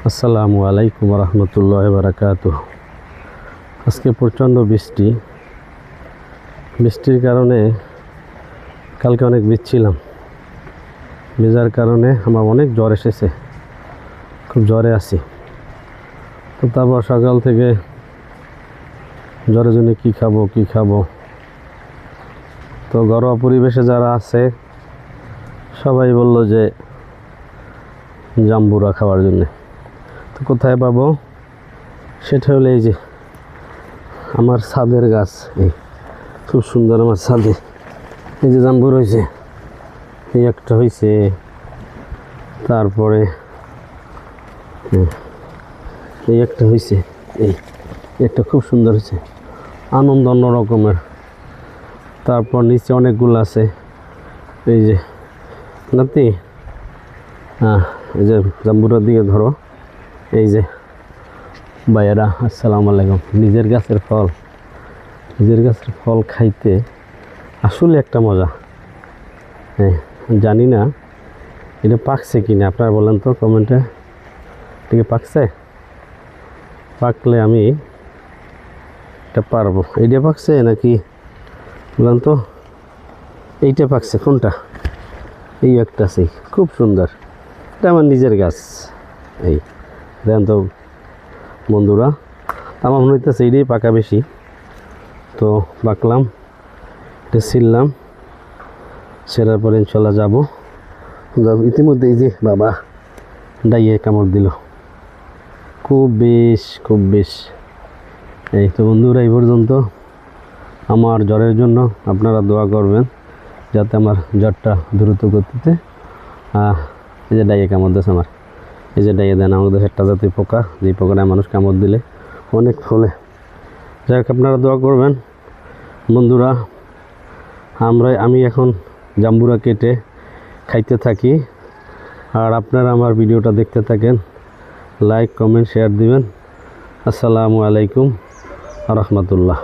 আসসালামু আলাইকুম রহমতুল্লাহ বারাকাতুহ। আজকে প্রচণ্ড বৃষ্টির কারণে কালকে অনেক ভিজছিলাম। ভেজার কারণে আমার অনেক জ্বর এসেছে, খুব জ্বরে আছি। তো তারপর সকাল থেকে জ্বরের জন্য কী খাবো। তো ঘরোয়া পরিবেশে যারা আছে সবাই বলল যে জাম্বুরা খাওয়ার জন্যে। তো কোথায় পাবো? সেটা হলো এই যে আমার ছাদের গাছ, এই খুব সুন্দর আমার ছাদে এই যে জাম্বুর হয়েছে, এই একটা হয়েছে, তারপরে এই একটা হয়েছে, এই একটা খুব সুন্দর হয়েছে, আনন্দ অন্য রকমের। তারপর নিচে অনেকগুলো আছে, এই যে নাতি, এই যে জাম্বুরার দিকে ধরো, এই যে ভাইয়েরা আসসালামু আলাইকুম। নিজের গাছের ফল খাইতে আসলে একটা মজা। হ্যাঁ, জানি না এটা পাকছে কিনা, আপনারা বলেন তো কমেন্টে। ঠিক পাকলে আমি এটা পারবো। এইটা পাকছে নাকি বলেন তো? এইটা পাকছে কোনটা? এই একটা আছে, খুব সুন্দর, এটা আমার নিজের গাছ। এই দেন তো বন্ধুরা, আমার মনে হইতেছে এইটাই পাকা বেশি। তো পাকলাম, এটা ছিললাম, ছেড়ার পরে ইনশাল্লাহ যাবো। ইতিমধ্যে এই যে বাবা ডাইয়ে কামড় দিল, খুব বেশ। এই তো বন্ধুরা, এই পর্যন্ত। আমার জ্বরের জন্য আপনারা দোয়া করবেন যাতে আমার জ্বরটা দ্রুত গতিতে। এই যে ডাইয়ে কামড় দিয়েছে আমার, এই যে ডাইয়ে দেন আমাদের একটা জাতীয় পোকা, যেই পোকাটা মানুষ কামড় দিলে অনেক ফলে। যাই হোক, আপনারা দোয়া করবেন বন্ধুরা। আমি এখন জাম্বুরা কেটে খাইতে থাকি, আর আপনারা আমার ভিডিওটা দেখতে থাকেন। লাইক, কমেন্ট, শেয়ার দিবেন। আসসালামু আলাইকুম রহমতুল্লাহ।